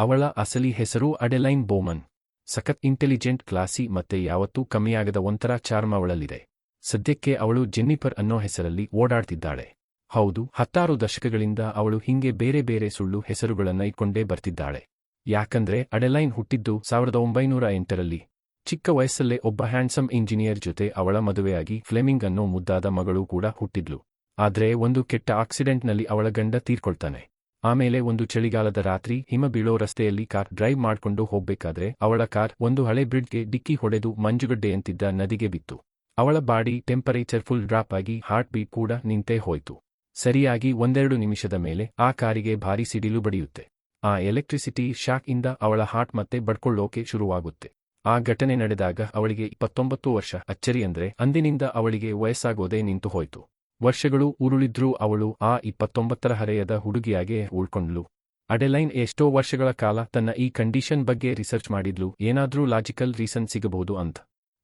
ಅವಳ ಅಸಲಿ ಹೆಸರು ಅಡೆಲೈನ್ ಬೋಮನ್. ಸಖತ್ ಇಂಟೆಲಿಜೆಂಟ್, ಕ್ಲಾಸಿ ಮತ್ತೆ ಯಾವತ್ತೂ ಕಮ್ಮಿಯಾಗದ ಒಂಥರ ಚಾರ್ಮ್ ಅವಳಲ್ಲಿದೆ. ಸದ್ಯಕ್ಕೆ ಅವಳು ಜೆನ್ನಿಫರ್ ಅನ್ನೋ ಹೆಸರಲ್ಲಿ ಓಡಾಡ್ತಿದ್ದಾಳೆ. ಹೌದು, 10 ದಶಕಗಳಿಂದ ಅವಳು ಹಿಂಗೆ ಬೇರೆ ಬೇರೆ ಸುಳ್ಳು ಹೆಸರುಗಳನ್ನ ಇಟ್ಕೊಂಡೇ ಬರ್ತಿದ್ದಾಳೆ. ಯಾಕಂದ್ರೆ ಅಡೆಲೈನ್ ಹುಟ್ಟಿದ್ದು 1908ರಲ್ಲಿ. ಚಿಕ್ಕ ವಯಸ್ಸಲ್ಲೇ ಒಬ್ಬ ಹ್ಯಾಂಡ್ಸಮ್ ಇಂಜಿನಿಯರ್ ಜೊತೆ ಅವಳ ಮದುವೆಯಾಗಿ ಫ್ಲೆಮಿಂಗ್ ಅನ್ನೋ ಮುದ್ದಾದ ಮಗಳು ಕೂಡ ಹುಟ್ಟಿದ್ಲು. ಆದ್ರೆ ಒಂದು ಕೆಟ್ಟ ಆಕ್ಸಿಡೆಂಟ್ನಲ್ಲಿ ಅವಳ ಗಂಡ ತೀರ್ಕೊಳ್ತಾನೆ. ಆಮೇಲೆ ಒಂದು ಚಳಿಗಾಲದ ರಾತ್ರಿ ಹಿಮ ಬೀಳೋ ರಸ್ತೆಯಲ್ಲಿ ಕಾರ್ ಡ್ರೈವ್ ಮಾಡ್ಕೊಂಡು ಹೋಗ್ಬೇಕಾದ್ರೆ ಅವಳ ಕಾರ್ ಒಂದು ಹಳೆ ಬ್ರಿಡ್ಜ್ಗೆ ಡಿಕ್ಕಿ ಹೊಡೆದು ಮಂಜುಗಡ್ಡೆಯಂತಿದ್ದ ನದಿಗೆ ಬಿತ್ತು. ಅವಳ ಬಾಡಿ ಟೆಂಪರೇಚರ್ ಫುಲ್ ಡ್ರಾಪ್ ಆಗಿ ಹಾರ್ಟ್ ಬೀಟ್ ಕೂಡ ನಿಂತೇ ಹೋಯ್ತು. ಸರಿಯಾಗಿ 1-2 ನಿಮಿಷದ ಮೇಲೆ ಆ ಕಾರಿಗೆ ಭಾರಿ ಸಿಡಿಲು ಬಡಿಯುತ್ತೆ. ಆ ಎಲೆಕ್ಟ್ರಿಸಿಟಿ ಶಾಕ್ ಇಂದ ಅವಳ ಹಾರ್ಟ್ ಮತ್ತೆ ಬಡ್ಕೊಳ್ಳೋಕೆ ಶುರುವಾಗುತ್ತೆ. ಆ ಘಟನೆ ನಡೆದಾಗ ಅವಳಿಗೆ 29 ವರ್ಷ. ಅಚ್ಚರಿ ಅಂದ್ರೆ ಅಂದಿನಿಂದ ಅವಳಿಗೆ ವಯಸ್ಸಾಗೋದೇ ನಿಂತು ಹೋಯ್ತು. ವರ್ಷಗಳು ಉರುಳಿದ್ರೂ ಅವಳು ಆ 29ರ ಹರೆಯದ ಹುಡುಗಿಯಾಗೆ ಉಳ್ಕೊಂಡ್ಲು. ಅಡೆಲೈನ್ ಎಷ್ಟೋ ವರ್ಷಗಳ ಕಾಲ ತನ್ನ ಈ ಕಂಡೀಷನ್ ಬಗ್ಗೆ ರಿಸರ್ಚ್ ಮಾಡಿದ್ಲು, ಏನಾದ್ರೂ ಲಾಜಿಕಲ್ ರೀಸನ್ ಸಿಗಬಹುದು ಅಂತ.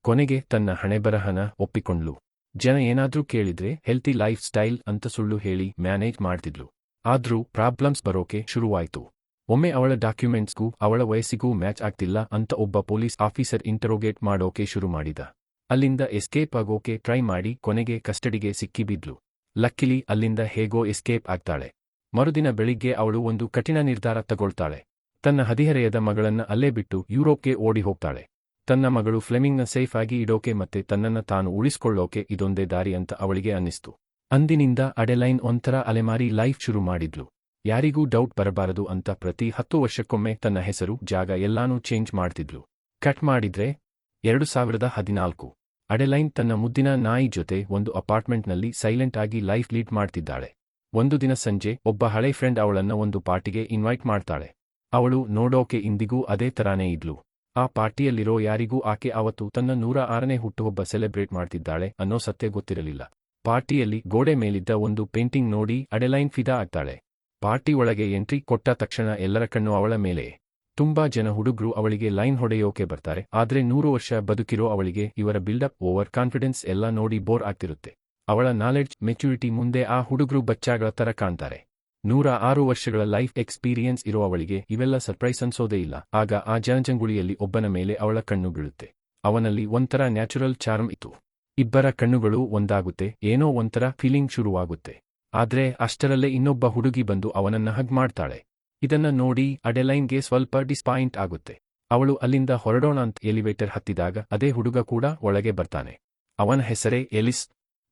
ಕೊನೆಗೆ ತನ್ನ ಹಣೆಬರಹನ ಒಪ್ಪಿಕೊಂಡ್ಲು. ಜನ ಏನಾದ್ರೂ ಕೇಳಿದ್ರೆ ಹೆಲ್ತಿ ಲೈಫ್ ಸ್ಟೈಲ್ ಅಂತ ಸುಳ್ಳು ಹೇಳಿ ಮ್ಯಾನೇಜ್ ಮಾಡ್ತಿದ್ಲು. ಆದ್ರೂ ಪ್ರಾಬ್ಲಮ್ಸ್ ಬರೋಕೆ ಶುರುವಾಯ್ತು. ಒಮ್ಮೆ ಅವಳ ಡಾಕ್ಯುಮೆಂಟ್ಸ್ಗೂ ಅವಳ ವಯಸ್ಸಿಗೂ ಮ್ಯಾಚ್ ಆಗ್ತಿಲ್ಲ ಅಂತ ಒಬ್ಬ ಪೊಲೀಸ್ ಆಫೀಸರ್ ಇಂಟರೋಗೇಟ್ ಮಾಡೋಕೆ ಶುರು ಮಾಡಿದ. ಅಲ್ಲಿಂದ ಎಸ್ಕೇಪ್ ಆಗೋಕೆ ಟ್ರೈ ಮಾಡಿ ಕೊನೆಗೆ ಕಸ್ಟಡಿಗೆ ಸಿಕ್ಕಿಬಿದ್ಲು. ಲಕ್ಕಿಲಿ ಅಲ್ಲಿಂದ ಹೇಗೋ ಎಸ್ಕೇಪ್ ಆಗ್ತಾಳೆ. ಮರುದಿನ ಬೆಳಿಗ್ಗೆ ಅವಳು ಒಂದು ಕಠಿಣ ನಿರ್ಧಾರ ತಗೊಳ್ತಾಳೆ. ತನ್ನ ಹದಿಹರೆಯದ ಮಗಳನ್ನ ಅಲ್ಲೇ ಬಿಟ್ಟು ಯುರೋಪ್ಗೆ ಓಡಿ ಹೋಗ್ತಾಳೆ. ತನ್ನ ಮಗಳು ಫ್ಲೆಮಿಂಗ್ನ ಸೇಫ್ ಆಗಿ ಇಡೋಕೆ ಮತ್ತೆ ತನ್ನನ್ನ ತಾನು ಉಳಿಸ್ಕೊಳ್ಳೋಕೆ ಇದೊಂದೇ ದಾರಿ ಅಂತ ಅವಳಿಗೆ ಅನ್ನಿಸ್ತು. ಅಂದಿನಿಂದ ಅಡೆಲೈನ್ ಒಂಥರ ಅಲೆಮಾರಿ ಲೈಫ್ ಶುರು ಮಾಡಿದ್ಲು. ಯಾರಿಗೂ ಡೌಟ್ ಬರಬಾರದು ಅಂತ ಪ್ರತಿ 10 ವರ್ಷಕ್ಕೊಮ್ಮೆ ತನ್ನ ಹೆಸರು, ಜಾಗ ಎಲ್ಲಾನೂ ಚೇಂಜ್ ಮಾಡ್ತಿದ್ಲು. ಕಟ್ ಮಾಡಿದ್ರೆ 2014 ಅಡೆಲೈನ್ ತನ್ನ ಮುದ್ದಿನ ನಾಯಿ ಜೊತೆ ಒಂದು ಅಪಾರ್ಟ್ಮೆಂಟ್ನಲ್ಲಿ ಸೈಲೆಂಟ್ ಆಗಿ ಲೈಫ್ ಲೀಡ್ ಮಾಡ್ತಿದ್ದಾಳೆ. ಒಂದು ದಿನ ಸಂಜೆ ಒಬ್ಬ ಹಳೆ ಫ್ರೆಂಡ್ ಅವಳನ್ನ ಒಂದು ಪಾರ್ಟಿಗೆ ಇನ್ವೈಟ್ ಮಾಡ್ತಾಳೆ. ಅವಳು ನೋಡೋಕೆ ಇಂದಿಗೂ ಅದೇ ತರಾನೇ ಇದ್ಲು. ಆ ಪಾರ್ಟಿಯಲ್ಲಿರೋ ಯಾರಿಗೂ ಆಕೆ ಅವತ್ತು ತನ್ನ 106ನೇ ಹುಟ್ಟುಹಬ್ಬ ಸೆಲೆಬ್ರೇಟ್ ಮಾಡ್ತಿದ್ದಾಳೆ ಅನ್ನೋ ಸತ್ಯ ಗೊತ್ತಿರಲಿಲ್ಲ. ಪಾರ್ಟಿಯಲ್ಲಿ ಗೋಡೆ ಮೇಲಿದ್ದ ಒಂದು ಪೇಂಟಿಂಗ್ ನೋಡಿ ಅಡೆಲೈನ್ ಫಿದಾ ಆಗ್ತಾಳೆ. ಪಾರ್ಟಿ ಒಳಗೆ ಎಂಟ್ರಿ ಕೊಟ್ಟ ತಕ್ಷಣ ಎಲ್ಲರ ಕಣ್ಣು ಅವಳ ಮೇಲೆ. ತುಂಬಾ ಜನ ಹುಡುಗ್ರು ಅವಳಿಗೆ ಲೈನ್ ಹೊಡೆಯೋಕೆ ಬರ್ತಾರೆ. ಆದ್ರೆ 100 ವರ್ಷ ಬದುಕಿರೋ ಅವಳಿಗೆ ಇವರ ಬಿಲ್ಡಪ್, ಓವರ್ ಕಾನ್ಫಿಡೆನ್ಸ್ ಎಲ್ಲ ನೋಡಿ ಬೋರ್ ಆಗ್ತಿರುತ್ತೆ. ಅವಳ ನಾಲೆಡ್ಜ್, ಮೆಚ್ಯೂರಿಟಿ ಮುಂದೆ ಆ ಹುಡುಗ್ರು ಬಚ್ಚಾಗಳ ತರ ಕಾಣ್ತಾರೆ. 106 ವರ್ಷಗಳ ಲೈಫ್ ಎಕ್ಸ್ಪೀರಿಯನ್ಸ್ ಇರೋ ಅವಳಿಗೆ ಇವೆಲ್ಲ ಸರ್ಪ್ರೈಸ್ ಅನ್ಸೋದೇ ಇಲ್ಲ. ಆಗ ಆ ಜನಜಂಗುಳಿಯಲ್ಲಿ ಒಬ್ಬನ ಮೇಲೆ ಅವಳ ಕಣ್ಣು ಬೀಳುತ್ತೆ. ಅವನಲ್ಲಿ ಒಂಥರ ನ್ಯಾಚುರಲ್ ಚಾರ್ಮ್ ಇತ್ತು. ಇಬ್ಬರ ಕಣ್ಣುಗಳು ಒಂದಾಗುತ್ತೆ, ಏನೋ ಒಂಥರ ಫೀಲಿಂಗ್ ಶುರುವಾಗುತ್ತೆ. ಆದ್ರೆ ಅಷ್ಟರಲ್ಲೇ ಇನ್ನೊಬ್ಬ ಹುಡುಗಿ ಬಂದು ಅವನನ್ನ ಹಗ್ ಮಾಡ್ತಾಳೆ. ಇದನ್ನ ನೋಡಿ ಅಡೆಲೈನ್ಗೆ ಸ್ವಲ್ಪ ಡಿಸ್ಪಾಯಿಂಟ್ ಆಗುತ್ತೆ. ಅವಳು ಅಲ್ಲಿಂದ ಹೊರಡೋಣ ಅಂತ ಎಲಿವೇಟರ್ ಹತ್ತಿದಾಗ ಅದೇ ಹುಡುಗ ಕೂಡ ಒಳಗೆ ಬರ್ತಾನೆ. ಅವನ ಹೆಸರೇ ಎಲಿಸ್.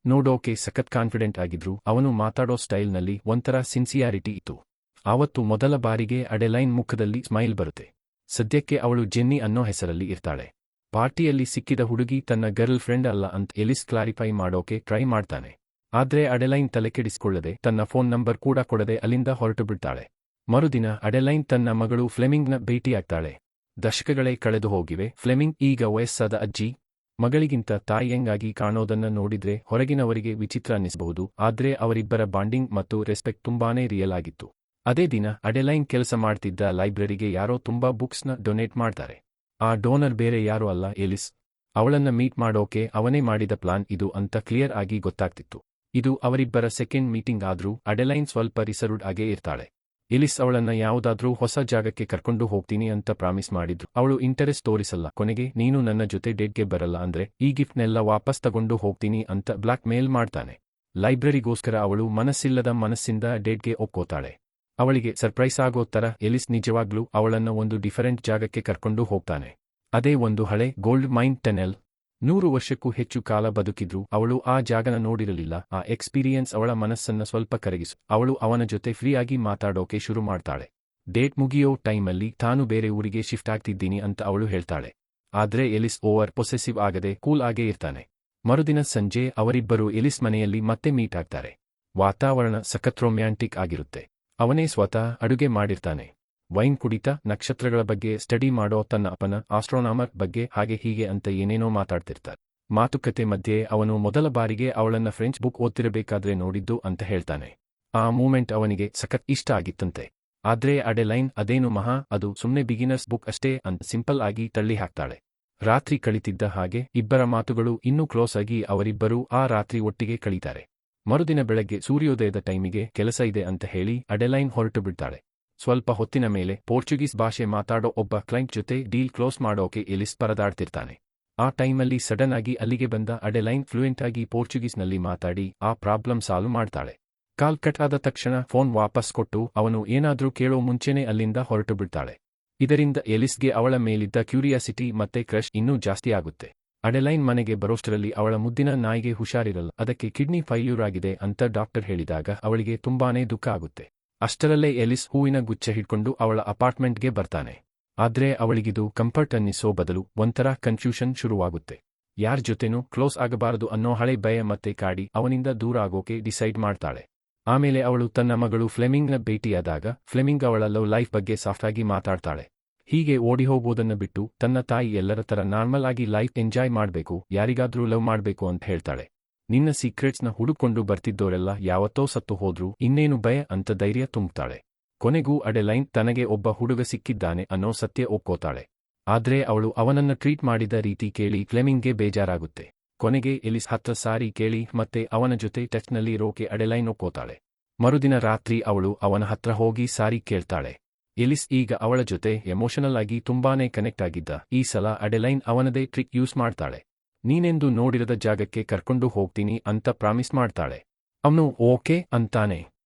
ನೋಡೋಕೆ ಸಖತ್ ಕಾನ್ಫಿಡೆಂಟ್ ಆಗಿದ್ರು. ಅವನು ಮಾತಾಡೋ ಸ್ಟೈಲ್ನಲ್ಲಿ ಒಂಥರ ಸಿನ್ಸಿಯಾರಿಟಿ ಇತ್ತು. ಆವತ್ತು ಮೊದಲ ಬಾರಿಗೆ ಅಡೆಲೈನ್ ಮುಖದಲ್ಲಿ ಸ್ಮೈಲ್ ಬರುತ್ತೆ. ಸದ್ಯಕ್ಕೆ ಅವಳು ಜೆನ್ನಿ ಅನ್ನೋ ಹೆಸರಲ್ಲಿ ಇರ್ತಾಳೆ. ಪಾರ್ಟಿಯಲ್ಲಿ ಸಿಕ್ಕಿದ ಹುಡುಗಿ ತನ್ನ ಗರ್ಲ್ ಫ್ರೆಂಡ್ ಅಲ್ಲ ಅಂತ ಎಲಿಸ್ ಕ್ಲಾರಿಫೈ ಮಾಡೋಕೆ ಟ್ರೈ ಮಾಡ್ತಾನೆ. ಆದ್ರೆ ಅಡೆಲೈನ್ ತಲೆ ಕೆಡಿಸಿಕೊಳ್ಳದೆ ತನ್ನ ಫೋನ್ ನಂಬರ್ ಕೂಡ ಕೊಡದೆ ಅಲ್ಲಿಂದ ಹೊರಟು ಬಿಡ್ತಾಳೆ. ಮರುದಿನ ಅಡೆಲೈನ್ ತನ್ನ ಮಗಳು ಫ್ಲೆಮಿಂಗ್ನ ಭೇಟಿಯಾಗ್ತಾಳೆ. ದಶಕಗಳೇ ಕಳೆದು ಹೋಗಿವೆ. ಫ್ಲೆಮಿಂಗ್ ಈಗ ವಯಸ್ಸಾದ ಅಜ್ಜಿ. ಮಗಳಿಗಿಂತ ತಾಯಿಯಂಗಾಗಿ ಕಾಣೋದನ್ನ ನೋಡಿದ್ರೆ ಹೊರಗಿನವರಿಗೆ ವಿಚಿತ್ರ ಅನ್ನಿಸಬಹುದು. ಆದ್ರೆ ಅವರಿಬ್ಬರ ಬಾಂಡಿಂಗ್ ಮತ್ತು ರೆಸ್ಪೆಕ್ಟ್ ತುಂಬಾನೇ ರಿಯಲ್ ಆಗಿತ್ತು. ಅದೇ ದಿನ ಅಡೆಲೈನ್ ಕೆಲಸ ಮಾಡ್ತಿದ್ದ ಲೈಬ್ರರಿಗೆ ಯಾರೋ ತುಂಬಾ ಬುಕ್ಸ್ನ ಡೊನೇಟ್ ಮಾಡ್ತಾರೆ. ಆ ಡೋನರ್ ಬೇರೆ ಯಾರೂ ಅಲ್ಲ, ಎಲಿಸ್. ಅವಳನ್ನ ಮೀಟ್ ಮಾಡೋಕೆ ಅವನೇ ಮಾಡಿದ ಪ್ಲಾನ್ ಇದು ಅಂತ ಕ್ಲಿಯರ್ ಆಗಿ ಗೊತ್ತಾಗ್ತಿತ್ತು. ಇದು ಅವರಿಬ್ಬರ ಸೆಕೆಂಡ್ ಮೀಟಿಂಗ್ ಆದ್ರೂ ಅಡೆಲೈನ್ ಸ್ವಲ್ಪ ರಿಸರ್ವ್ಡ್ ಆಗೇ ಇರ್ತಾಳೆ. ಎಲಿಸ್ ಅವಳನ್ನ ಯಾವುದಾದ್ರೂ ಹೊಸ ಜಾಗಕ್ಕೆ ಕರ್ಕೊಂಡು ಹೋಗ್ತೀನಿ ಅಂತ ಪ್ರಾಮಿಸ್ ಮಾಡಿದ್ರು. ಅವಳು ಇಂಟರೆಸ್ಟ್ ತೋರಿಸಲ್ಲ. ಕೊನೆಗೆ ನೀನು ನನ್ನ ಜೊತೆ ಡೇಟ್ಗೆ ಬರಲ್ಲ ಅಂದ್ರೆ ಈ ಗಿಫ್ಟ್ನೆಲ್ಲ ವಾಪಸ್ ತಗೊಂಡು ಹೋಗ್ತೀನಿ ಅಂತ ಬ್ಲಾಕ್ ಮೇಲ್ ಮಾಡ್ತಾನೆ. ಲೈಬ್ರರಿಗೋಸ್ಕರ ಅವಳು ಮನಸ್ಸಿಲ್ಲದ ಮನಸ್ಸಿಂದ ಡೇಟ್ಗೆ ಒಪ್ಕೋತಾಳೆ. ಅವಳಿಗೆ ಸರ್ಪ್ರೈಸ್ ಆಗೋ ತರ ಎಲಿಸ್ ನಿಜವಾಗ್ಲೂ ಅವಳನ್ನ ಒಂದು ಡಿಫರೆಂಟ್ ಜಾಗಕ್ಕೆ ಕರ್ಕೊಂಡು ಹೋಗ್ತಾನೆ. ಅದೇ ಒಂದು ಹಳೆ ಗೋಲ್ಡ್ ಮೈನ್ ಟನೆಲ್. 100 ವರ್ಷಕ್ಕೂ ಹೆಚ್ಚು ಕಾಲ ಬದುಕಿದ್ರು ಅವಳು ಆ ಜಾಗನ ನೋಡಿರಲಿಲ್ಲ. ಆ ಎಕ್ಸ್ಪೀರಿಯನ್ಸ್ ಅವಳ ಮನಸ್ಸನ್ನ ಸ್ವಲ್ಪ ಕರಗಿಸು. ಅವಳು ಅವನ ಜೊತೆ ಫ್ರೀ ಆಗಿ ಮಾತಾಡೋಕೆ ಶುರು ಮಾಡ್ತಾಳೆ. ಡೇಟ್ ಮುಗಿಯೋ ಟೈಮಲ್ಲಿ ತಾನು ಬೇರೆ ಊರಿಗೆ ಶಿಫ್ಟ್ ಆಗ್ತಿದ್ದೀನಿ ಅಂತ ಅವಳು ಹೇಳ್ತಾಳೆ. ಆದ್ರೆ ಎಲಿಸ್ ಓವರ್ ಪೊಸೆಸಿವ್ ಆಗದೆ ಕೂಲ್ ಆಗೇ ಇರ್ತಾನೆ. ಮರುದಿನ ಸಂಜೆ ಅವರಿಬ್ಬರು ಎಲಿಸ್ ಮನೆಯಲ್ಲಿ ಮತ್ತೆ ಮೀಟ್ ಆಗ್ತಾರೆ. ವಾತಾವರಣ ಸಖತ್ ರೊಮ್ಯಾಂಟಿಕ್ ಆಗಿರುತ್ತೆ. ಅವನೇ ಸ್ವತಃ ಅಡುಗೆ ಮಾಡಿರ್ತಾನೆ. ವೈನ್ ಕುಡಿತ, ನಕ್ಷತ್ರಗಳ ಬಗ್ಗೆ ಸ್ಟಡಿ ಮಾಡೋ ತನ್ನ ಅಪ್ಪನ ಆಸ್ಟ್ರೋನಾಮರ್ ಬಗ್ಗೆ ಹಾಗೆ ಹೀಗೆ ಅಂತ ಏನೇನೋ ಮಾತಾಡ್ತಿರ್ತಾರೆ. ಮಾತುಕತೆ ಮಧ್ಯೆ ಅವನು ಮೊದಲ ಬಾರಿಗೆ ಅವಳನ್ನ ಫ್ರೆಂಚ್ ಬುಕ್ ಓದ್ತಿರಬೇಕಾದ್ರೆ ನೋಡಿದ್ದು ಅಂತ ಹೇಳ್ತಾನೆ. ಆ ಮೂಮೆಂಟ್ ಅವನಿಗೆ ಸಖತ್ ಇಷ್ಟ ಆಗಿತ್ತಂತೆ. ಆದ್ರೆ ಅಡೆಲೈನ್ ಅದೇನು ಮಹಾ, ಅದು ಸುಮ್ನೆ ಬಿಗಿನರ್ಸ್ ಬುಕ್ ಅಷ್ಟೇ ಅಂತ ಸಿಂಪಲ್ ಆಗಿ ತಳ್ಳಿ ಹಾಕ್ತಾಳೆ. ರಾತ್ರಿ ಕಳಿತಿದ್ದ ಹಾಗೆ ಇಬ್ಬರ ಮಾತುಗಳು ಇನ್ನೂ ಕ್ಲೋಸ್ ಆಗಿ ಅವರಿಬ್ಬರೂ ಆ ರಾತ್ರಿ ಒಟ್ಟಿಗೆ ಕಳೀತಾರೆ. ಮರುದಿನ ಬೆಳಗ್ಗೆ ಸೂರ್ಯೋದಯದ ಟೈಮಿಗೆ ಕೆಲಸ ಇದೆ ಅಂತ ಹೇಳಿ ಅಡೆಲೈನ್ ಹೊರಟು ಬಿಡ್ತಾಳೆ. ಸ್ವಲ್ಪ ಹೊತ್ತಿನ ಮೇಲೆ ಪೋರ್ಚುಗೀಸ್ ಭಾಷೆ ಮಾತಾಡೋ ಒಬ್ಬ ಕ್ಲೈಂಟ್ ಜೊತೆ ಡೀಲ್ ಕ್ಲೋಸ್ ಮಾಡೋಕೆ ಎಲಿಸ್ ಪರದಾಡ್ತಿರ್ತಾನೆ. ಆ ಟೈಮಲ್ಲಿ ಸಡನ್ ಆಗಿ ಅಲ್ಲಿಗೆ ಬಂದ ಅಡೆಲೈನ್ ಫ್ಲೂಯೆಂಟ್ ಆಗಿ ಪೋರ್ಚುಗೀಸ್ನಲ್ಲಿ ಮಾತಾಡಿ ಆ ಪ್ರಾಬ್ಲಮ್ ಸಾಲ್ವ್ ಮಾಡ್ತಾಳೆ. ಕಾಲ್ ಕಟ್ ಆದ ತಕ್ಷಣ ಫೋನ್ ವಾಪಸ್ ಕೊಟ್ಟು ಅವನು ಏನಾದ್ರೂ ಕೇಳೋ ಮುಂಚೆನೇ ಅಲ್ಲಿಂದ ಹೊರಟು ಬಿಡ್ತಾಳೆ. ಇದರಿಂದ ಎಲಿಸ್ಗೆ ಅವಳ ಮೇಲಿದ್ದ ಕ್ಯೂರಿಯಾಸಿಟಿ ಮತ್ತೆ ಕ್ರಶ್ ಇನ್ನೂ ಜಾಸ್ತಿ ಆಗುತ್ತೆ. ಅಡೆಲೈನ್ ಮನೆಗೆ ಬರೋಷ್ಟರಲ್ಲಿ ಅವಳ ಮುದ್ದಿನ ನಾಯಿಗೆ ಹುಷಾರಿರಲ್ಲ, ಅದಕ್ಕೆ ಕಿಡ್ನಿ ಫೈಲ್ಯೂರ್ ಆಗಿದೆ ಅಂತ ಡಾಕ್ಟರ್ ಹೇಳಿದಾಗ ಅವಳಿಗೆ ತುಂಬಾನೇ ದುಃಖ ಆಗುತ್ತೆ. ಅಷ್ಟರಲ್ಲೇ ಎಲಿಸ್ ಹೂವಿನ ಗುಚ್ಛ ಹಿಡ್ಕೊಂಡು ಅವಳ ಅಪಾರ್ಟ್ಮೆಂಟ್ಗೆ ಬರ್ತಾನೆ. ಆದ್ರೆ ಅವಳಿಗಿದು ಕಂಫರ್ಟ್ ಅನ್ನಿಸೋ ಬದಲು ಒಂಥರ ಕನ್ಫ್ಯೂಷನ್ ಶುರುವಾಗುತ್ತೆ. ಯಾರ್ ಜೊತೆನೂ ಕ್ಲೋಸ್ ಆಗಬಾರದು ಅನ್ನೋ ಹಳೆ ಭಯ ಮತ್ತೆ ಕಾಡಿ ಅವನಿಂದ ದೂರ ಆಗೋಕೆ ಡಿಸೈಡ್ ಮಾಡ್ತಾಳೆ. ಆಮೇಲೆ ಅವಳು ತನ್ನ ಮಗಳು ಫ್ಲೆಮಿಂಗ್ನ ಭೇಟಿಯಾದಾಗ ಫ್ಲೆಮಿಂಗ್ ಅವಳ ಲವ್ ಲೈಫ್ ಬಗ್ಗೆ ಸಾಫ್ಟ್ ಆಗಿ ಮಾತಾಡ್ತಾಳೆ. ಹೀಗೆ ಓಡಿ ಹೋಗೋದನ್ನ ಬಿಟ್ಟು ತನ್ನ ತಾಯಿ ಎಲ್ಲರ ತರ ನಾರ್ಮಲ್ ಆಗಿ ಲೈಫ್ ಎಂಜಾಯ್ ಮಾಡ್ಬೇಕು, ಯಾರಿಗಾದ್ರೂ ಲವ್ ಮಾಡ್ಬೇಕು ಅಂತ ಹೇಳ್ತಾಳೆ. ನಿನ್ನ ಸೀಕ್ರೆಟ್ಸ್ನ ಹುಡುಕೊಂಡು ಬರ್ತಿದ್ದೋರೆಲ್ಲ ಯಾವತ್ತೋ ಸತ್ತು ಹೋದ್ರು, ಇನ್ನೇನು ಭಯ ಅಂತ ಧೈರ್ಯ ತುಂಬುತ್ತಾಳೆ. ಕೊನೆಗೂ ಅಡೆಲೈನ್ ತನಗೆ ಒಬ್ಬ ಹುಡುಗ ಸಿಕ್ಕಿದ್ದಾನೆ ಅನ್ನೋ ಸತ್ಯ ಒಪ್ಕೋತಾಳೆ. ಆದ್ರೆ ಅವಳು ಅವನನ್ನ ಟ್ರೀಟ್ ಮಾಡಿದ ರೀತಿ ಕೇಳಿ ಫ್ಲೆಮಿಂಗ್ಗೆ ಬೇಜಾರಾಗುತ್ತೆ. ಕೊನೆಗೆ ಎಲಿಸ್ ಹತ್ರ ಸಾರಿ ಕೇಳಿ ಮತ್ತೆ ಅವನ ಜೊತೆ ಟಚ್ನಲ್ಲಿ ಇರೋಕೆ ಅಡೆಲೈನ್ ಒಪ್ಕೋತಾಳೆ. ಮರುದಿನ ರಾತ್ರಿ ಅವಳು ಅವನ ಹತ್ರ ಹೋಗಿ ಸಾರಿ ಕೇಳ್ತಾಳೆ. ಎಲಿಸ್ ಈಗ ಅವಳ ಜೊತೆ ಎಮೋಷನಲ್ ಆಗಿ ತುಂಬಾನೇ ಕನೆಕ್ಟ್ ಆಗಿದ್ದ. ಈ ಸಲ ಅಡೆಲೈನ್ ಅವನದೇ ಟ್ರಿಕ್ ಯೂಸ್ ಮಾಡ್ತಾಳೆ. ನೀನೆಂದು ನೋಡಿರದ ಜಾಗಕ್ಕೆ ಕರ್ಕೊಂಡು ಹೋಗ್ತೀನಿ ಅಂತ ಪ್ರಾಮಿಸ್ ಮಾಡ್ತಾಳೆ. ಅವನು ಓಕೆ ಅಂತಾನೆ.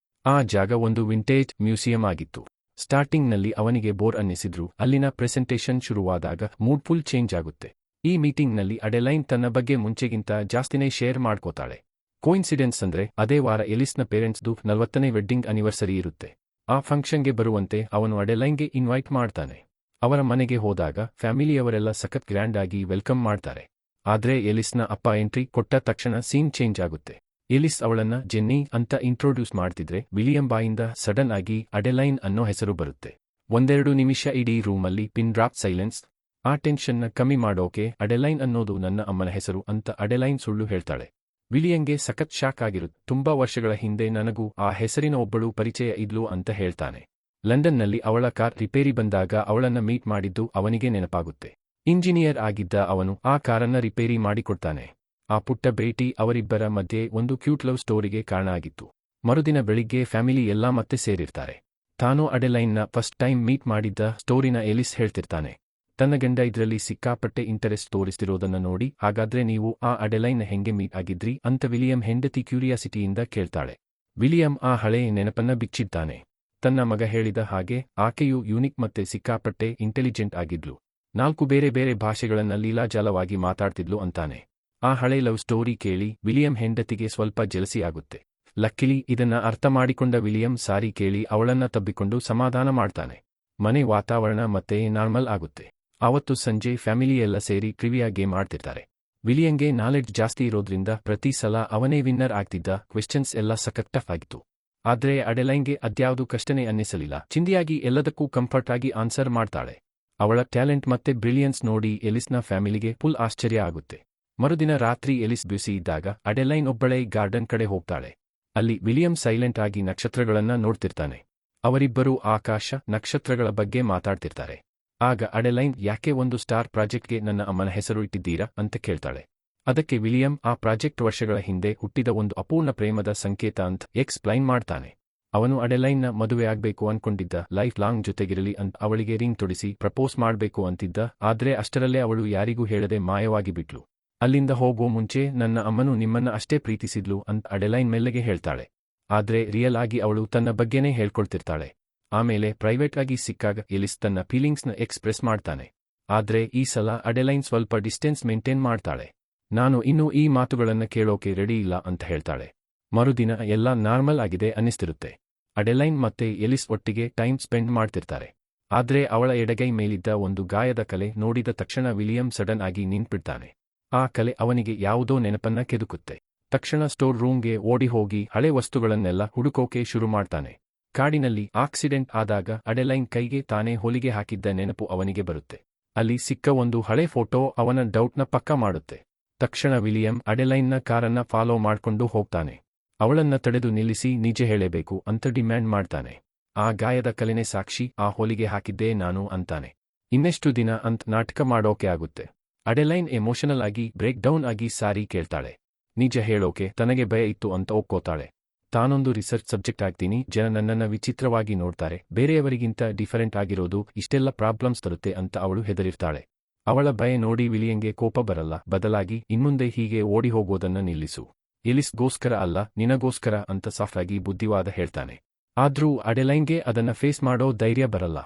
ಆ ಜಾಗ ಒಂದು ವಿಂಟೇಜ್ ಮ್ಯೂಸಿಯಂ ಆಗಿತ್ತು. ಸ್ಟಾರ್ಟಿಂಗ್ನಲ್ಲಿ ಅವನಿಗೆ ಬೋರ್ ಅನ್ನಿಸಿದ್ರು ಅಲ್ಲಿನ ಪ್ರೆಸೆಂಟೇಷನ್ ಶುರುವಾದಾಗ ಮೂಡ್ ಫುಲ್ ಚೇಂಜ್ ಆಗುತ್ತೆ. ಈ ಮೀಟಿಂಗ್ನಲ್ಲಿ ಅಡೆಲೈನ್ ತನ್ನ ಬಗ್ಗೆ ಮುಂಚೆಗಿಂತ ಜಾಸ್ತಿನೇ ಶೇರ್ ಮಾಡ್ಕೋತಾಳೆ. ಕೋಇನ್ಸಿಡೆನ್ಸ್ ಅಂದ್ರೆ ಅದೇ ವಾರ ಎಲಿಸ್ನ ಪೇರೆಂಟ್ಸ್ದು 40ನೇ ವೆಡ್ಡಿಂಗ್ ಆನಿವರ್ಸರಿ ಇರುತ್ತೆ. ಆ ಫಂಕ್ಷನ್ಗೆ ಬರುವಂತೆ ಅವನು ಅಡೆಲೈನ್ಗೆ ಇನ್ವೈಟ್ ಮಾಡ್ತಾನೆ. ಅವರ ಮನೆಗೆ ಹೋದಾಗ ಫ್ಯಾಮಿಲಿಯವರೆಲ್ಲ ಸಖತ್ ಗ್ರ್ಯಾಂಡ್ ಆಗಿ ವೆಲ್ಕಮ್ ಮಾಡ್ತಾರೆ. ಆದ್ರೆ ಎಲಿಸ್ನ ಅಪ್ಪ ಎಂಟ್ರಿ ಕೊಟ್ಟ ತಕ್ಷಣ ಸೀನ್ ಚೇಂಜ್ ಆಗುತ್ತೆ. ಎಲಿಸ್ ಅವಳನ್ನ ಜೆನ್ನಿ ಅಂತ ಇಂಟ್ರೊಡ್ಯೂಸ್ ಮಾಡ್ತಿದ್ರೆ ವಿಲಿಯಂ ಬಾಯಿಂದ ಸಡನ್ ಆಗಿ ಅಡೆಲೈನ್ ಅನ್ನೋ ಹೆಸರು ಬರುತ್ತೆ. 1-2 ನಿಮಿಷ ಇಡೀ ರೂಮಲ್ಲಿ ಪಿನ್ ಡ್ರಾಪ್ ಸೈಲೆನ್ಸ್. ಆ ಟೆನ್ಷನ್ನ ಕಮ್ಮಿ ಮಾಡೋಕೆ ಅಡೆಲೈನ್ ಅನ್ನೋದು ನನ್ನ ಅಮ್ಮನ ಹೆಸರು ಅಂತ ಅಡೆಲೈನ್ ಸುಳ್ಳು ಹೇಳ್ತಾಳೆ. ವಿಲಿಯಂಗೆ ಸಖತ್ ಶಾಕ್ ಆಗಿರುತ್ತೆ. ತುಂಬಾ ವರ್ಷಗಳ ಹಿಂದೆ ನನಗೂ ಆ ಹೆಸರಿನ ಒಬ್ಬಳು ಪರಿಚಯ ಇದ್ಲು ಅಂತ ಹೇಳ್ತಾನೆ. ಲಂಡನ್ನಲ್ಲಿ ಅವಳ ಕಾರ್ ರಿಪೇರಿ ಬಂದಾಗ ಅವಳನ್ನ ಮೀಟ್ ಮಾಡಿದ್ದು ಅವನಿಗೆ ನೆನಪಾಗುತ್ತೆ. ಇಂಜಿನಿಯರ್ ಆಗಿದ್ದ ಅವನು ಆ ಕಾರನ್ನ ರಿಪೇರಿ ಮಾಡಿಕೊಡ್ತಾನೆ. ಆ ಪುಟ್ಟ ಭೇಟಿ ಅವರಿಬ್ಬರ ಮಧ್ಯೆ ಒಂದು ಕ್ಯೂಟ್ ಲವ್ ಸ್ಟೋರಿಗೆ ಕಾರಣ ಆಗಿತ್ತು. ಮರುದಿನ ಬೆಳಿಗ್ಗೆ ಫ್ಯಾಮಿಲಿ ಎಲ್ಲಾ ಮತ್ತೆ ಸೇರಿರ್ತಾರೆ. ತಾನು ಅಡೆಲೈನ್ನ ಫಸ್ಟ್ ಟೈಮ್ ಮೀಟ್ ಮಾಡಿದ್ದ ಸ್ಟೋರಿನ ಎಲಿಸ್ ಹೇಳ್ತಿರ್ತಾನೆ. ತನ್ನ ಗಂಡ ಇದ್ರಲ್ಲಿ ಸಿಕ್ಕಾಪಟ್ಟೆ ಇಂಟರೆಸ್ಟ್ ತೋರಿಸ್ತಿರೋದನ್ನ ನೋಡಿ ಹಾಗಾದ್ರೆ ನೀವು ಆ ಅಡೆಲೈನ್ನ ಹೆಂಗೆ ಮೀಟ್ ಆಗಿದ್ರಿ ಅಂತ ವಿಲಿಯಂ ಹೆಂಡತಿ ಕ್ಯೂರಿಯಾಸಿಟಿಯಿಂದ ಕೇಳ್ತಾಳೆ. ವಿಲಿಯಂ ಆ ಹಳೆಯ ನೆನಪನ್ನ ಬಿಚ್ಚಿದ್ದಾನೆ. ತನ್ನ ಮಗ ಹೇಳಿದ ಹಾಗೆ ಆಕೆಯು ಯೂನಿಕ್ ಮತ್ತೆ ಸಿಕ್ಕಾಪಟ್ಟೆ ಇಂಟೆಲಿಜೆಂಟ್ ಆಗಿದ್ಲು. 4 ಬೇರೆ ಬೇರೆ ಭಾಷೆಗಳನ್ನ ಲೀಲಾಜಾಲವಾಗಿ ಮಾತಾಡ್ತಿದ್ಲು ಅಂತಾನೆ. ಆ ಹಳೆ ಲವ್ ಸ್ಟೋರಿ ಕೇಳಿ ವಿಲಿಯಂ ಹೆಂಡತಿಗೆ ಸ್ವಲ್ಪ ಜೆಲಸಿ ಆಗುತ್ತೆ. ಲಕ್ಕಿಲಿ ಇದನ್ನ ಅರ್ಥ ಮಾಡಿಕೊಂಡ ವಿಲಿಯಂ ಸಾರಿ ಕೇಳಿ ಅವಳನ್ನ ತಬ್ಬಿಕೊಂಡು ಸಮಾಧಾನ ಮಾಡ್ತಾನೆ. ಮನೆ ವಾತಾವರಣ ಮತ್ತೆ ನಾರ್ಮಲ್ ಆಗುತ್ತೆ. ಆವತ್ತು ಸಂಜೆ ಫ್ಯಾಮಿಲಿ ಎಲ್ಲ ಸೇರಿ ಟ್ರಿವಿಯಾ ಗೇಮ್ ಆಡ್ತಿರ್ತಾರೆ. ವಿಲಿಯಂಗೆ ನಾಲೆಡ್ಜ್ ಜಾಸ್ತಿ ಇರೋದ್ರಿಂದ ಪ್ರತಿ ಸಲ ಅವನೇ ವಿನ್ನರ್ ಆಗ್ತಿದ್ದ. ಕ್ವೆಶ್ಚನ್ಸ್ ಎಲ್ಲ ಸಖತ್ ಟಫ್ ಆಗಿತ್ತು. ಆದ್ರೆ ಅಡೆಲೈನ್ಗೆ ಅದ್ಯಾವುದು ಕಷ್ಟನೇ ಅನ್ನಿಸಲಿಲ್ಲ. ಚಿಂದಿಯಾಗಿ ಎಲ್ಲದಕ್ಕೂ ಕಂಫರ್ಟ್ ಆಗಿ ಆನ್ಸರ್ ಮಾಡ್ತಾಳೆ. ಅವಳ ಟ್ಯಾಲೆಂಟ್ ಮತ್ತೆ ಬ್ರಿಲಿಯನ್ಸ್ ನೋಡಿ ಎಲಿಸ್ನ ಫ್ಯಾಮಿಲಿಗೆ ಫುಲ್ ಆಶ್ಚರ್ಯ ಆಗುತ್ತೆ. ಮರುದಿನ ರಾತ್ರಿ ಎಲಿಸ್ ಬ್ಯುಸಿ ಇದ್ದಾಗ ಅಡೆಲೈನ್ ಒಬ್ಬಳೇ ಗಾರ್ಡನ್ ಕಡೆ ಹೋಗ್ತಾಳೆ. ಅಲ್ಲಿ ವಿಲಿಯಂ ಸೈಲೆಂಟ್ ಆಗಿ ನಕ್ಷತ್ರಗಳನ್ನ ನೋಡ್ತಿರ್ತಾನೆ. ಅವರಿಬ್ಬರೂ ಆಕಾಶ ನಕ್ಷತ್ರಗಳ ಬಗ್ಗೆ ಮಾತಾಡ್ತಿರ್ತಾರೆ. ಆಗ ಅಡೆಲೈನ್ ಯಾಕೆ ಒಂದು ಸ್ಟಾರ್ ಪ್ರಾಜೆಕ್ಟ್ಗೆ ನನ್ನ ಅಮ್ಮನ ಹೆಸರು ಇಟ್ಟಿದ್ದೀರಾ ಅಂತ ಕೇಳ್ತಾಳೆ. ಅದಕ್ಕೆ ವಿಲಿಯಂ ಆ ಪ್ರಾಜೆಕ್ಟ್ ವರ್ಷಗಳ ಹಿಂದೆ ಹುಟ್ಟಿದ ಒಂದು ಅಪೂರ್ಣ ಪ್ರೇಮದ ಸಂಕೇತ ಅಂತ ಎಕ್ಸ್ಪ್ಲೈನ್ ಮಾಡ್ತಾನೆ. ಅವನು ಅಡೆಲೈನ್ನ ಮದುವೆ ಆಗ್ಬೇಕು ಅನ್ಕೊಂಡಿದ್ದ, ಲೈಫ್ ಲಾಂಗ್ ಜೊತೆಗಿರಲಿ ಅಂತ ಅವಳಿಗೆ ರಿಂಗ್ ತೊಡಿಸಿ ಪ್ರಪೋಸ್ ಮಾಡ್ಬೇಕು ಅಂತಿದ್ದ. ಆದ್ರೆ ಅಷ್ಟರಲ್ಲೇ ಅವಳು ಯಾರಿಗೂ ಹೇಳದೆ ಮಾಯವಾಗಿ ಬಿಟ್ಲು. ಅಲ್ಲಿಂದ ಹೋಗೋ ಮುಂಚೆ ನನ್ನ ಅಮ್ಮನು ನಿಮ್ಮನ್ನ ಅಷ್ಟೇ ಪ್ರೀತಿಸಿದ್ಲು ಅಂತ ಅಡೆಲೈನ್ ಮೆಲ್ಲಗೆ ಹೇಳ್ತಾಳೆ. ಆದ್ರೆ ರಿಯಲ್ ಆಗಿ ಅವಳು ತನ್ನ ಬಗ್ಗೆನೇ ಹೇಳ್ಕೊಳ್ತಿರ್ತಾಳೆ. ಆಮೇಲೆ ಪ್ರೈವೇಟ್ ಆಗಿ ಸಿಕ್ಕಾಗ ಎಲಿಸ್ ತನ್ನ ಫೀಲಿಂಗ್ಸ್ನ ಎಕ್ಸ್ಪ್ರೆಸ್ ಮಾಡ್ತಾನೆ. ಆದ್ರೆ ಈ ಸಲ ಅಡೆಲೈನ್ ಸ್ವಲ್ಪ ಡಿಸ್ಟೆನ್ಸ್ ಮೇಂಟೈನ್ ಮಾಡ್ತಾಳೆ. ನಾನು ಇನ್ನೂ ಈ ಮಾತುಗಳನ್ನ ಕೇಳೋಕೆ ರೆಡಿ ಇಲ್ಲ ಅಂತ ಹೇಳ್ತಾಳೆ. ಮರುದಿನ ಎಲ್ಲ ನಾರ್ಮಲ್ ಆಗಿದೆ ಅನ್ನಿಸ್ತಿರುತ್ತೆ. ಅಡೆಲೈನ್ ಮತ್ತೆ ಎಲಿಸ್ ಒಟ್ಟಿಗೆ ಟೈಮ್ ಸ್ಪೆಂಡ್ ಮಾಡ್ತಿರ್ತಾರೆ. ಆದ್ರೆ ಅವಳ ಎಡಗೈ ಮೇಲಿದ್ದ ಒಂದು ಗಾಯದ ಕಲೆ ನೋಡಿದ ತಕ್ಷಣ ವಿಲಿಯಂ ಸಡನ್ ಆಗಿ ನಿಂತ್ಬಿಡ್ತಾನೆ. ಆ ಕಲೆ ಅವನಿಗೆ ಯಾವುದೋ ನೆನಪನ್ನ ಕೆದಕುತ್ತೆ. ತಕ್ಷಣ ಸ್ಟೋರ್ ರೂಮ್ಗೆ ಓಡಿ ಹೋಗಿ ಹಳೆ ವಸ್ತುಗಳನ್ನೆಲ್ಲ ಹುಡುಕೋಕೆ ಶುರು ಮಾಡ್ತಾನೆ. ಕಾಡಿನಲ್ಲಿ ಆಕ್ಸಿಡೆಂಟ್ ಆದಾಗ ಅಡೆಲೈನ್ ಕೈಗೆ ತಾನೇ ಹೊಲಿಗೆ ಹಾಕಿದ್ದ ನೆನಪು ಅವನಿಗೆ ಬರುತ್ತೆ. ಅಲ್ಲಿ ಸಿಕ್ಕ ಒಂದು ಹಳೆ ಫೋಟೋ ಅವನ ಡೌಟ್ನ ಪಕ್ಕಾ ಮಾಡುತ್ತೆ. ತಕ್ಷಣ ವಿಲಿಯಂ ಅಡೆಲೈನ್ನ ಕಾರನ್ನ ಫಾಲೋ ಮಾಡ್ಕೊಂಡು ಹೋಗ್ತಾನೆ. ಅವಳನ್ನ ತಡೆದು ನಿಲ್ಲಿಸಿ ನಿಜ ಹೇಳಬೇಕು ಅಂತ ಡಿಮ್ಯಾಂಡ್ ಮಾಡ್ತಾನೆ. ಆ ಗಾಯದ ಕಲೆನೆ ಸಾಕ್ಷಿ, ಆ ಹೊಲಿಗೆ ಹಾಕಿದ್ದೇ ನಾನು ಅಂತಾನೆ. ಇನ್ನೆಷ್ಟು ದಿನ ಅಂತ ನಾಟಕ ಮಾಡೋಕೆ ಆಗುತ್ತೆ. ಅಡೆಲೈನ್ ಎಮೋಷನಲ್ ಆಗಿ ಬ್ರೇಕ್ ಡೌನ್ ಆಗಿ ಸಾರಿ ಕೇಳ್ತಾಳೆ. ನಿಜ ಹೇಳೋಕೆ ತನಗೆ ಭಯ ಇತ್ತು ಅಂತ ಒಪ್ಕೋತಾಳೆ. ತಾನೊಂದು ರಿಸರ್ಚ್ ಸಬ್ಜೆಕ್ಟ್ ಆಗ್ತೀನಿ, ಜನ ನನ್ನನ್ನ ವಿಚಿತ್ರವಾಗಿ ನೋಡ್ತಾರೆ, ಬೇರೆಯವರಿಗಿಂತ ಡಿಫರೆಂಟ್ ಆಗಿರೋದು ಇಷ್ಟೆಲ್ಲ ಪ್ರಾಬ್ಲಮ್ಸ್ ತರುತ್ತೆ ಅಂತ ಅವಳು ಹೆದರಿರ್ತಾಳೆ. ಅವಳ ಭಯ ನೋಡಿ ವಿಲಿಯಂಗೆ ಕೋಪ ಬರಲ್ಲ, ಬದಲಾಗಿ ಇನ್ಮುಂದೆ ಹೀಗೆ ಓಡಿ ಹೋಗೋದನ್ನ ನಿಲ್ಲಿಸು. ಎಲಿಸ್ಗೋಸ್ಕರ ಅಲ್ಲ, ನಿನಗೋಸ್ಕರ ಅಂತ ಸಾಫ್ಟಾಗಿ ಬುದ್ಧಿವಾದ ಹೇಳ್ತಾನೆ. ಆದ್ರೂ ಅಡೆಲೈನ್ಗೆ ಅದನ್ನ ಫೇಸ್ ಮಾಡೋ ಧೈರ್ಯ ಬರಲ್ಲ.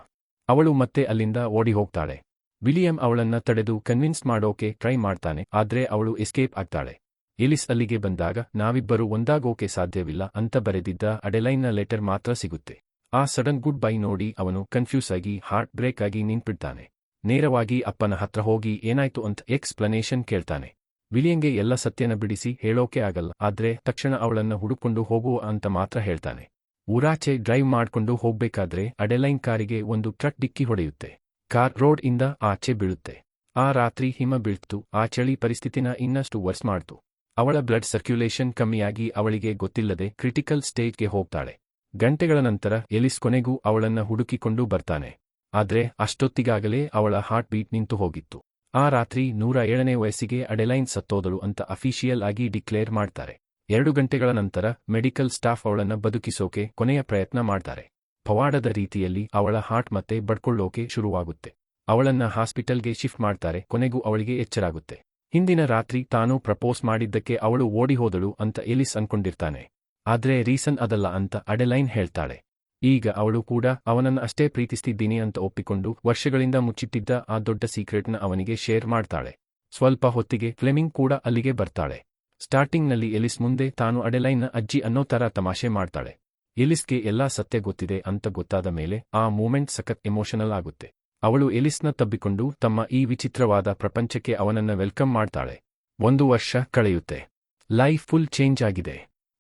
ಅವಳು ಮತ್ತೆ ಅಲ್ಲಿಂದ ಓಡಿ ಹೋಗ್ತಾಳೆ. ವಿಲಿಯಂ ಅವಳನ್ನ ತಡೆದು ಕನ್ವಿನ್ಸ್ ಮಾಡೋಕೆ ಟ್ರೈ ಮಾಡ್ತಾನೆ, ಆದ್ರೆ ಅವಳು ಎಸ್ಕೇಪ್ ಆಗ್ತಾಳೆ. ಎಲಿಸ್ ಅಲ್ಲಿಗೆ ಬಂದಾಗ ನಾವಿಬ್ಬರು ಒಂದಾಗೋಕೆ ಸಾಧ್ಯವಿಲ್ಲ ಅಂತ ಬರೆದಿದ್ದ ಅಡೆಲೈನ್ನ ಲೆಟರ್ ಮಾತ್ರ ಸಿಗುತ್ತೆ. ಆ ಸಡನ್ ಗುಡ್ ಬೈ ನೋಡಿ ಅವನು ಕನ್ಫ್ಯೂಸ್ ಆಗಿ ಹಾರ್ಟ್ ಬ್ರೇಕ್ ಆಗಿ ನಿಂತ್ಬಿಡ್ತಾನೆ. ನೇರವಾಗಿ ಅಪ್ಪನ ಹತ್ರ ಹೋಗಿ ಏನಾಯ್ತು ಅಂತ ಎಕ್ಸ್ಪ್ಲನೇಷನ್ ಕೇಳ್ತಾನೆ. ವಿಲಿಯಂಗೆ ಎಲ್ಲ ಸತ್ಯನ ಬಿಡಿಸಿ ಹೇಳೋಕೆ ಆಗಲ್ಲ, ಆದ್ರೆ ತಕ್ಷಣ ಅವಳನ್ನ ಹುಡುಕೊಂಡು ಹೋಗುವ ಅಂತ ಮಾತ್ರ ಹೇಳ್ತಾನೆ. ಊರಾಚೆ ಡ್ರೈವ್ ಮಾಡ್ಕೊಂಡು ಹೋಗ್ಬೇಕಾದ್ರೆ ಅಡೆಲೈನ್ ಕಾರಿಗೆ ಒಂದು ಟ್ರಕ್ ಡಿಕ್ಕಿ ಹೊಡೆಯುತ್ತೆ. ಕಾರ್ ರೋಡ್ ಇಂದ ಆಚೆ ಬೀಳುತ್ತೆ. ಆ ರಾತ್ರಿ ಹಿಮ ಬೀಳ್ತು. ಆ ಚಳಿ ಪರಿಸ್ಥಿತಿನ ಇನ್ನಷ್ಟು ವರ್ಸ್ ಮಾಡ್ತು. ಅವಳ ಬ್ಲಡ್ ಸರ್ಕ್ಯುಲೇಷನ್ ಕಮ್ಮಿಯಾಗಿ ಅವಳಿಗೆ ಗೊತ್ತಿಲ್ಲದೆ ಕ್ರಿಟಿಕಲ್ ಸ್ಟೇಜ್ಗೆ ಹೋಗ್ತಾಳೆ. ಗಂಟೆಗಳ ನಂತರ ಎಲಿಸ್ ಕೊನೆಗೂ ಅವಳನ್ನ ಹುಡುಕಿಕೊಂಡು ಬರ್ತಾನೆ. ಆದ್ರೆ ಅಷ್ಟೊತ್ತಿಗಾಗಲೇ ಅವಳ ಹಾರ್ಟ್ ಬೀಟ್ ನಿಂತು ಹೋಗಿತ್ತು. ಆ ರಾತ್ರಿ 107ನೇ ವಯಸ್ಸಿಗೆ ಅಡೆಲೈನ್ ಸತ್ತೋದಳು ಅಂತ ಅಫಿಷಿಯಲ್ ಆಗಿ ಡಿಕ್ಲೇರ್ ಮಾಡ್ತಾರೆ. 2 ಗಂಟೆಗಳ ನಂತರ ಮೆಡಿಕಲ್ ಸ್ಟಾಫ್ ಅವಳನ್ನ ಬದುಕಿಸೋಕೆ ಕೊನೆಯ ಪ್ರಯತ್ನ ಮಾಡ್ತಾರೆ. ಪವಾಡದ ರೀತಿಯಲ್ಲಿ ಅವಳ ಹಾರ್ಟ್ ಮತ್ತೆ ಬಡ್ಕೊಳ್ಳೋಕೆ ಶುರುವಾಗುತ್ತೆ. ಅವಳನ್ನ ಹಾಸ್ಪಿಟಲ್ಗೆ ಶಿಫ್ಟ್ ಮಾಡ್ತಾರೆ. ಕೊನೆಗೂ ಅವಳಿಗೆ ಎಚ್ಚರಾಗುತ್ತೆ. ಹಿಂದಿನ ರಾತ್ರಿ ತಾನು ಪ್ರಪೋಸ್ ಮಾಡಿದ್ದಕ್ಕೆ ಅವಳು ಓಡಿ ಹೋದಳು ಅಂತ ಎಲಿಸ್ ಅನ್ಕೊಂಡಿರ್ತಾನೆ. ಆದ್ರೆ ರೀಸನ್ ಅದಲ್ಲ ಅಂತ ಅಡೆಲೈನ್ ಹೇಳ್ತಾಳೆ. ಈಗ ಅವಳು ಕೂಡ ಅವನನ್ನ ಅಷ್ಟೇ ಪ್ರೀತಿಸ್ತಿದ್ದೀನಿ ಅಂತ ಒಪ್ಪಿಕೊಂಡು ವರ್ಷಗಳಿಂದ ಮುಚ್ಚಿಟ್ಟಿದ್ದ ಆ ದೊಡ್ಡ ಸೀಕ್ರೆಟ್ನ ಅವನಿಗೆ ಶೇರ್ ಮಾಡ್ತಾಳೆ. ಸ್ವಲ್ಪ ಹೊತ್ತಿಗೆ ಫ್ಲೆಮಿಂಗ್ ಕೂಡ ಅಲ್ಲಿಗೆ ಬರ್ತಾಳೆ. ಸ್ಟಾರ್ಟಿಂಗ್ನಲ್ಲಿ ಎಲಿಸ್ ಮುಂದೆ ತಾನು ಅಡೆಲೈನ್ನ ಅಜ್ಜಿ ಅನ್ನೋ ತರ ತಮಾಷೆ ಮಾಡ್ತಾಳೆ. ಎಲಿಸ್ಗೆ ಎಲ್ಲಾ ಸತ್ಯ ಗೊತ್ತಿದೆ ಅಂತ ಗೊತ್ತಾದ ಮೇಲೆ ಆ ಮೂಮೆಂಟ್ ಸಖತ್ ಎಮೋಷನಲ್ ಆಗುತ್ತೆ. ಅವಳು ಎಲಿಸ್ನ ತಬ್ಬಿಕೊಂಡು ತಮ್ಮ ಈ ವಿಚಿತ್ರವಾದ ಪ್ರಪಂಚಕ್ಕೆ ಅವನನ್ನ ವೆಲ್ಕಮ್ ಮಾಡ್ತಾಳೆ. 1 ವರ್ಷ ಕಳೆಯುತ್ತೆ. ಲೈಫ್ ಫುಲ್ ಚೇಂಜ್ ಆಗಿದೆ.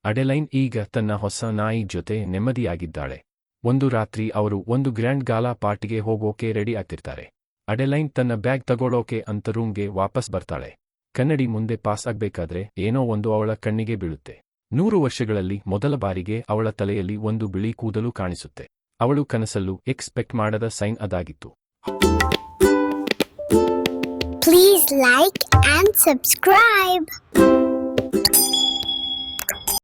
ಅಡೆಲೈನ್ ಈಗ ತನ್ನ ಹೊಸ ನಾಯಿ ಜೊತೆ ನೆಮ್ಮದಿಯಾಗಿದ್ದಾಳೆ. ಒಂದು ರಾತ್ರಿ ಅವರು ಒಂದು ಗ್ರ್ಯಾಂಡ್ ಗಾಲಾ ಪಾರ್ಟಿಗೆ ಹೋಗೋಕೆ ರೆಡಿ ಆಗ್ತಿರ್ತಾರೆ. ಅಡೆಲೈನ್ ತನ್ನ ಬ್ಯಾಗ್ ತಗೊಳ್ಳೋಕೆ ಅಂತ ರೂಮ್ಗೆ ವಾಪಸ್ ಬರ್ತಾಳೆ. ಕನ್ನಡಿ ಮುಂದೆ ಪಾಸ್ ಆಗ್ಬೇಕಾದ್ರೆ ಏನೋ ಒಂದು ಅವಳ ಕಣ್ಣಿಗೆ ಬೀಳುತ್ತೆ. 100 ವರ್ಷಗಳಲ್ಲಿ ಮೊದಲ ಬಾರಿಗೆ ಅವಳ ತಲೆಯಲ್ಲಿ ಒಂದು ಬಿಳಿ ಕೂದಲು ಕಾಣಿಸುತ್ತೆ. ಅವಳು ಕನಸಲ್ಲೂ ಎಕ್ಸ್ಪೆಕ್ಟ್ ಮಾಡದ sign ಅದಾಗಿತ್ತು. Please like and subscribe.